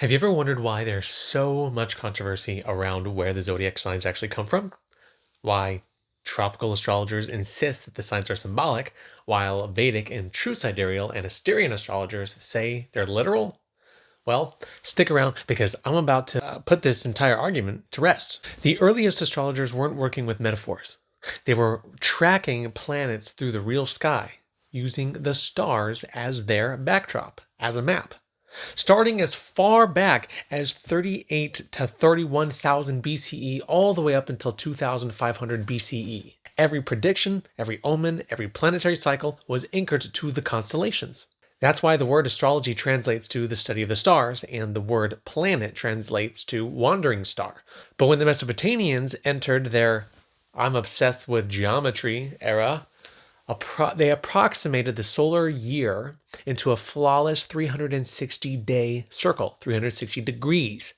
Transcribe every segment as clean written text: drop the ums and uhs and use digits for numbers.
Have you ever wondered why there's so much controversy around where the zodiac signs actually come from? Why tropical astrologers insist that the signs are symbolic, while Vedic and true sidereal and Asterian astrologers say they're literal? Well, stick around because I'm about to put this entire argument to rest. The earliest astrologers weren't working with metaphors. They were tracking planets through the real sky, using the stars as their backdrop, as a map. Starting as far back as 38 to 31,000 BCE, all the way up until 2500 BCE. Every prediction, every omen, every planetary cycle was anchored to the constellations. That's why the word astrology translates to the study of the stars, and the word planet translates to wandering star. But when the Mesopotamians entered their I'm obsessed with geometry era, they approximated the solar year into a flawless 360-day circle, 360 degrees.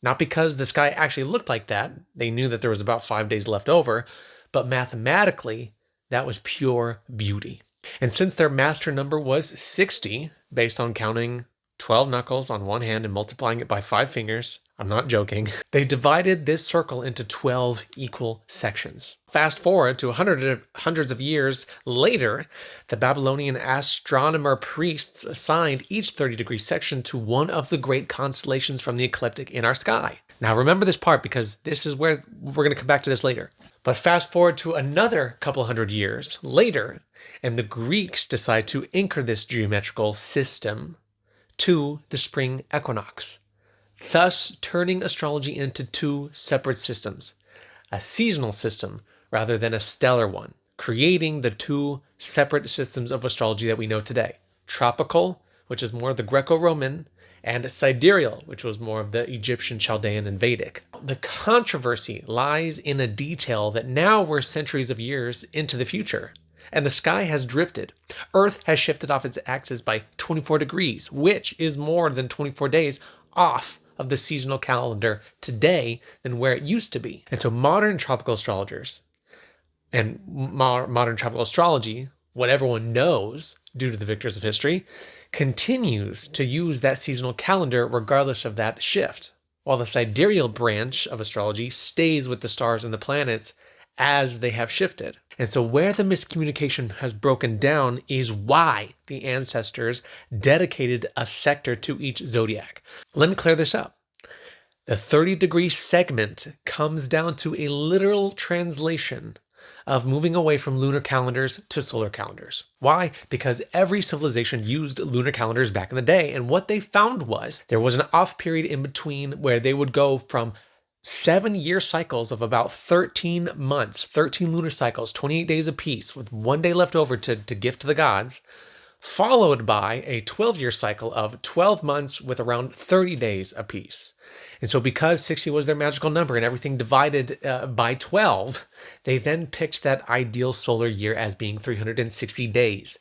Not because the sky actually looked like that, they knew that there was about 5 days left over, but mathematically, that was pure beauty. And since their master number was 60, based on counting 12 knuckles on one hand and multiplying it by 5 fingers, I'm not joking, they divided this circle into 12 equal sections. Fast forward to hundreds of years later, the Babylonian astronomer priests assigned each 30-degree section to one of the great constellations from the ecliptic in our sky. Now remember this part because this is where we're going to come back to this later. But fast forward to another couple hundred years later, and the Greeks decide to anchor this geometrical system to the spring equinox, thus turning astrology into two separate systems, a seasonal system rather than a stellar one, creating the two separate systems of astrology that we know today. Tropical, which is more of the Greco-Roman, and sidereal, which was more of the Egyptian, Chaldean, and Vedic. The controversy lies in a detail that now we're centuries of years into the future, and the sky has drifted. Earth has shifted off its axis by 24 degrees, which is more than 24 days off of the seasonal calendar today than where it used to be. And so modern tropical astrologers and modern tropical astrology, what everyone knows due to the victors of history, continues to use that seasonal calendar regardless of that shift, while the sidereal branch of astrology stays with the stars and the planets as they have shifted. And so where the miscommunication has broken down is why the ancestors dedicated a sector to each zodiac. Let me clear this up. The 30-degree segment comes down to a literal translation of moving away from lunar calendars to solar calendars. Why? Because every civilization used lunar calendars back in the day, and what they found was there was an off period in between where they would go from 7-year cycles of about 13 months, 13 lunar cycles, 28 days apiece, with 1 day left over to gift to the gods, followed by a 12-year cycle of 12 months with around 30 days apiece. And so because 60 was their magical number and everything divided by 12, they then picked that ideal solar year as being 360 days,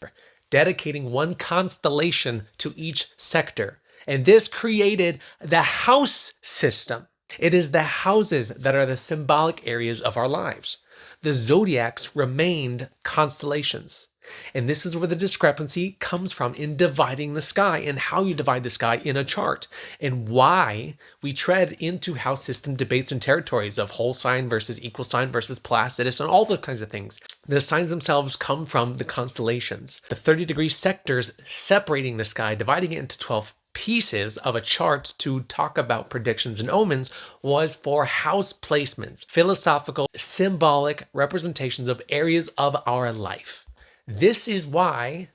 dedicating one constellation to each sector. And this created the house system. It is the houses that are the symbolic areas of our lives. The zodiacs remained constellations. And this is where the discrepancy comes from in dividing the sky and how you divide the sky in a chart, and why we tread into house system debates and territories of whole sign versus equal sign versus Placidus and all those kinds of things. The signs themselves come from the constellations. The 30-degree sectors separating the sky, dividing it into 12 pieces of a chart to talk about predictions and omens was for house placements, philosophical, symbolic representations of areas of our life. This is why,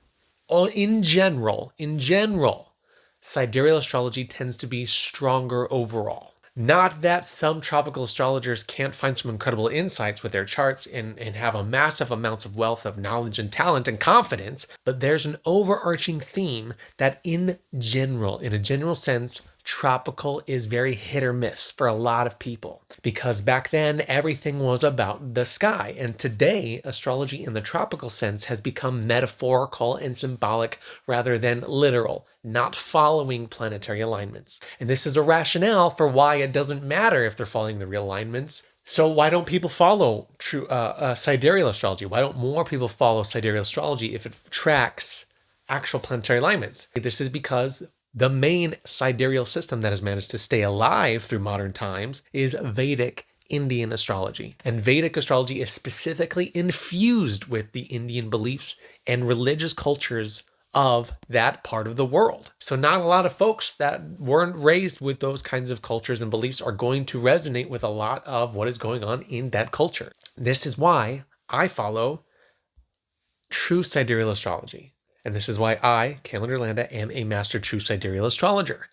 in general, sidereal astrology tends to be stronger overall. Not that some tropical astrologers can't find some incredible insights with their charts and have a massive amounts of wealth of knowledge and talent and confidence, but there's an overarching theme that in a general sense, tropical is very hit or miss for a lot of people, because back then everything was about the sky, and today astrology in the tropical sense has become metaphorical and symbolic rather than literal, not following planetary alignments. And this is a rationale for why it doesn't matter if they're following the real alignments. So why don't people follow true sidereal astrology? Why don't more people follow sidereal astrology if it tracks actual planetary alignments? This is because The main sidereal system that has managed to stay alive through modern times is Vedic Indian astrology. And Vedic astrology is specifically infused with the Indian beliefs and religious cultures of that part of the world. So not a lot of folks that weren't raised with those kinds of cultures and beliefs are going to resonate with a lot of what is going on in that culture. This is why I follow true sidereal astrology. And this is why I, Calendar Landa, am a master true sidereal astrologer.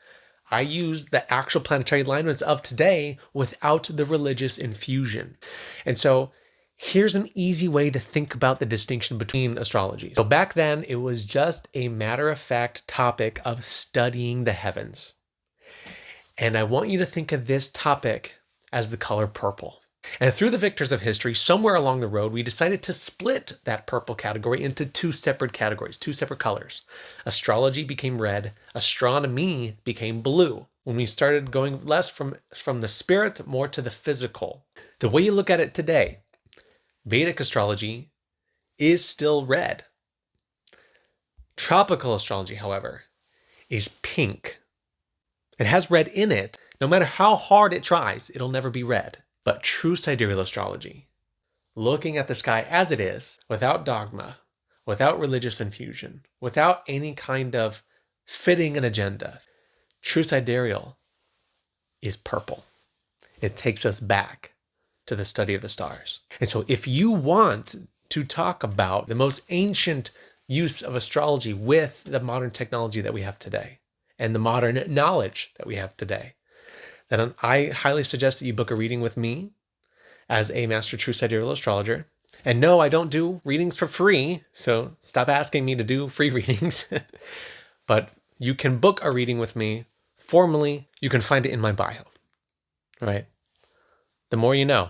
I use the actual planetary alignments of today without the religious infusion. And so here's an easy way to think about the distinction between astrology. So back then, it was just a matter-of-fact topic of studying the heavens. And I want you to think of this topic as the color purple. And through the victors of history, somewhere along the road, we decided to split that purple category into two separate categories, two separate colors. Astrology became red, astronomy became blue, when we started going less from the spirit, more to the physical. The way you look at it today, Vedic astrology is still red. Tropical astrology, however, is pink. It has red in it. No matter how hard it tries, it'll never be red. But true sidereal astrology, looking at the sky as it is, without dogma, without religious infusion, without any kind of fitting an agenda, true sidereal is purple. It takes us back to the study of the stars. And so if you want to talk about the most ancient use of astrology with the modern technology that we have today and the modern knowledge that we have today, then I highly suggest that you book a reading with me as a master true sidereal astrologer. And no, I don't do readings for free, so stop asking me to do free readings. But you can book a reading with me formally. You can find it in my bio. All right? The more you know.